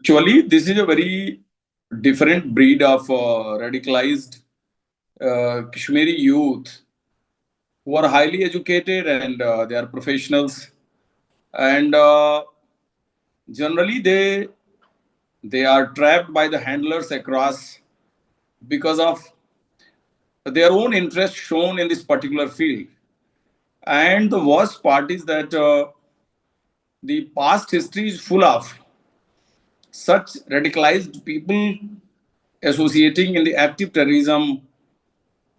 Actually, this is a very different breed of radicalized Kashmiri youth who are highly educated and they are professionals. And generally, they are trapped by the handlers across because of their own interest shown in this particular field. And the worst part is that the past history is full of such radicalized people associating in the active terrorism,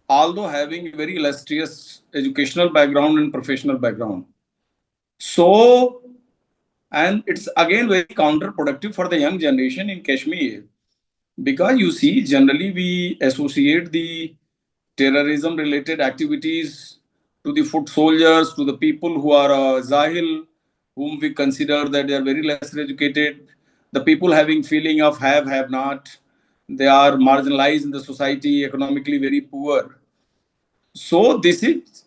although having a very illustrious educational background and professional background. So, and it's again very counterproductive for the young generation in Kashmir, because you see, generally we associate the terrorism related activities to the foot soldiers, to the people who are Zahil, whom we consider that they are very less educated, the people having feeling of have not, they are marginalized in the society, economically very poor. So this is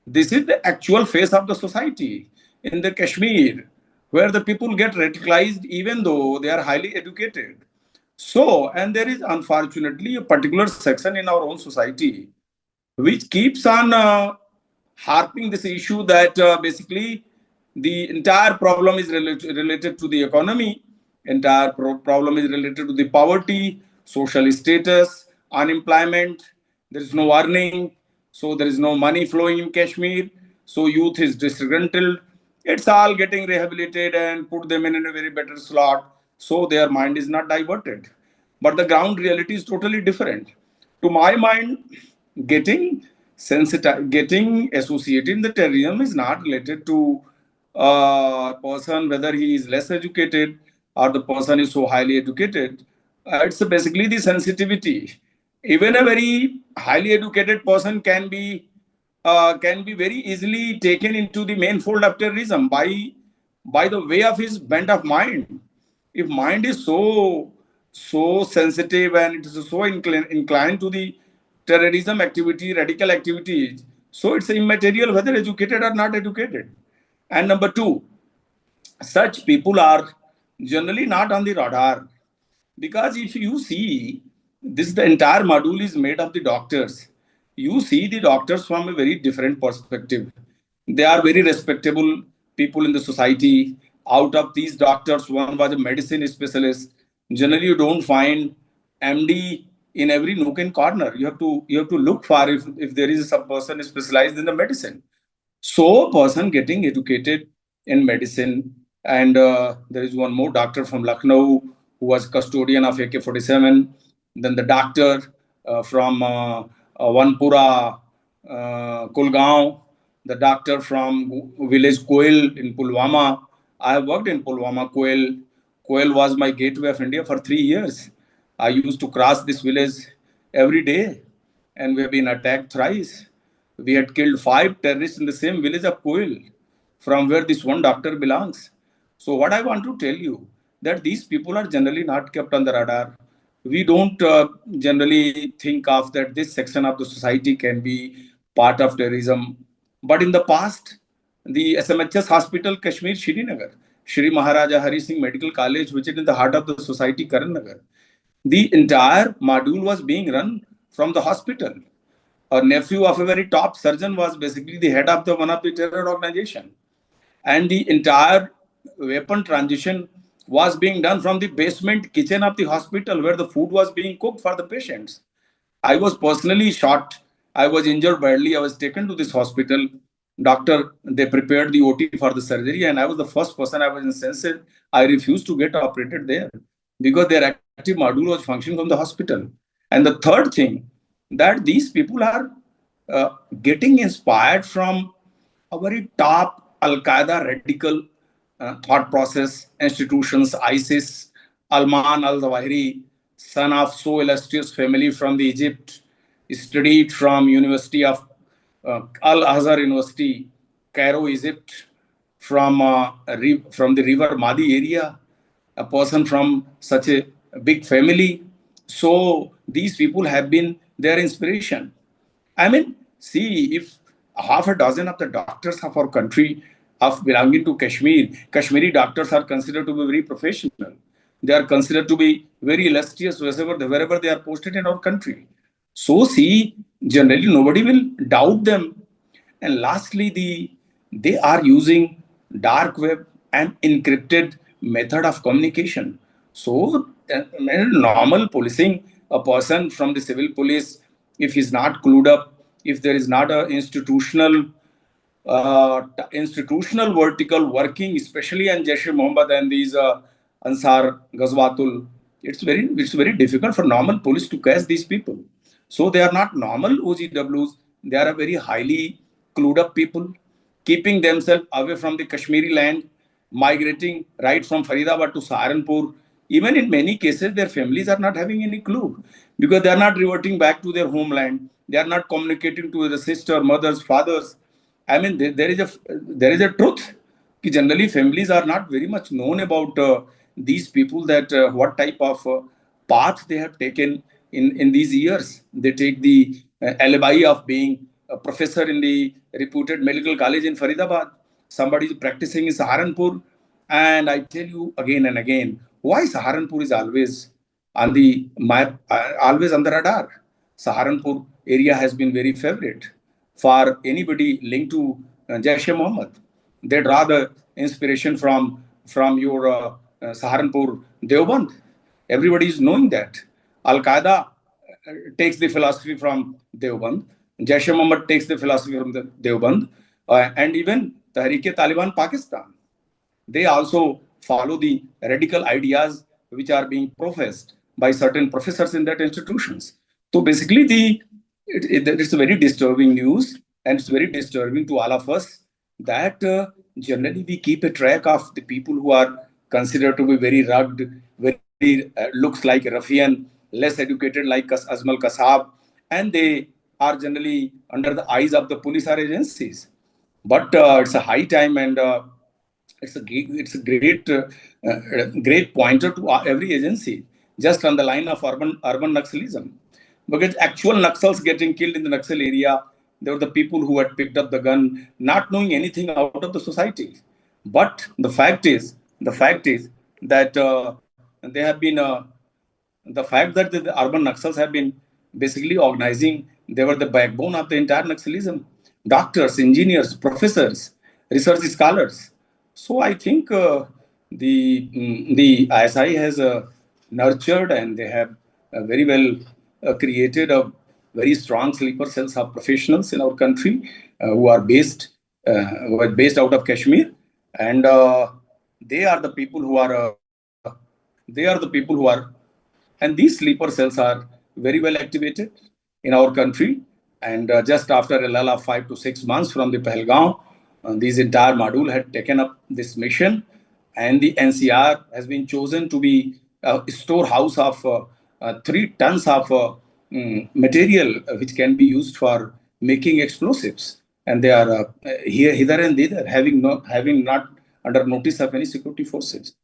the actual face of the society in the Kashmir, where the people get radicalized even though they are highly educated. So, and there is unfortunately a particular section in our own society which keeps on harping this issue that basically the entire problem is related to the economy, entire problem is related to the poverty, social status, unemployment, there is no earning, so there is no money flowing in Kashmir, so youth is disgruntled. It's all getting rehabilitated and put them in a very better slot, so their mind is not diverted. But the ground reality is totally different. To my mind, getting associated in the terrorism is not related to a person whether he is less educated or the person is so highly educated. It's basically the sensitivity. Even a very highly educated person can be very easily taken into the main fold of terrorism by the way of his bent of mind. If mind is so sensitive and it is so inclined to the terrorism activity, radical activities, so it's immaterial whether educated or not educated. And number two, such people are generally not on the radar, because if you see, this the entire module is made of the doctors. You see the doctors from a very different perspective. They are very respectable people in the society. Out of these doctors, one was a medicine specialist. Generally, you don't find MD in every nook and corner. You have to look for if there is some person specialized in the medicine. So, person getting educated in medicine, and there is one more doctor from Lucknow who was custodian of AK-47. Then the doctor from Vanpura, Kulgaon, the doctor from village Koil in Pulwama. I have worked in Pulwama, Koil. Koil was my gateway of India for 3 years. I used to cross this village every day, and we have been attacked thrice. We had killed 5 terrorists in the same village of Koil, from where this one doctor belongs. So what I want to tell you, that these people are generally not kept on the radar. We don't generally think of that this section of the society can be part of terrorism. But in the past, the SMHS Hospital, Kashmir, Srinagar, Shri Maharaja Hari Singh Medical College, which is in the heart of the society, Karan, the entire module was being run from the hospital. A nephew of a very top surgeon was basically the head of the one of the terror organization, and the entire weapon transition was being done from the basement kitchen of the hospital where the food was being cooked for the patients. I was personally shot. I was injured badly. I was taken to this hospital. Doctor, they prepared the OT for the surgery, and I was the first person. I was incensed. I refused to get operated there because their active module was functioning from the hospital. And the third thing, that these people are getting inspired from a very top Al Qaeda radical thought process institutions, ISIS, Alman al Zawahiri, son of so illustrious family from the Egypt, studied from University of Al Azhar University, Cairo, Egypt, from the river Madi area, a person from such a big family. So these people have been their inspiration. I mean, see, if half a dozen of the doctors of our country of belonging to Kashmir, Kashmiri doctors are considered to be very professional. they are considered to be very illustrious wherever they are posted in our country. So see, generally nobody will doubt them. And lastly, they are using dark web and encrypted method of communication. So normal policing, a person from the civil police, if he's not clued up, if there is not a institutional vertical working, especially on Jaish Mohammed and these Ansar Ghazwatul, it's very difficult for normal police to catch these people. So they are not normal OGWs. They are a very highly clued up people, keeping themselves away from the Kashmiri land, migrating right from Faridabad to Saharanpur. Even in many cases, their families are not having any clue because they are not reverting back to their homeland. They are not communicating to their sister, mothers, fathers. I mean, there is a truth. Generally, families are not very much known about these people, that what type of path they have taken in these years. They take the alibi of being a professor in the reputed medical college in Faridabad. Somebody is practicing in Saharanpur. And I tell you again and again, why Saharanpur is always on the map, always on the radar. Saharanpur area has been very favorite for anybody linked to Jaish-e-Mohammed. They draw the inspiration from your Saharanpur Deoband. Everybody is knowing that. Al Qaeda takes the philosophy from Deoband. Jaish-e-Mohammed takes the philosophy from the Deoband, and even Tehreek-e-Taliban Pakistan, they also follow the radical ideas which are being professed by certain professors in that institutions. So basically, it's a very disturbing news, and it's very disturbing to all of us that generally we keep a track of the people who are considered to be very rugged, very looks like ruffian, less educated like Azmal Kasab, and they are generally under the eyes of the police or agencies. But it's a high time, and it's a great pointer to every agency, just on the line of urban Naxalism, because actual Naxals getting killed in the Naxal area, they were the people who had picked up the gun, not knowing anything out of the society. But the fact is that they have been the fact that the urban Naxals have been basically organizing, they were the backbone of the entire Naxalism. Doctors, engineers, professors, research scholars. So I think the ISI has nurtured, and they have very well created a very strong sleeper cells of professionals in our country who are based out of Kashmir, and they are the people who are they are the people who are and these sleeper cells are very well activated in our country. And just after a lull of 5 to 6 months from the Pahalgam, this entire module had taken up this mission, and the NCR has been chosen to be a storehouse of 3 tons of material which can be used for making explosives. And they are here, hither and thither, having not under notice of any security forces.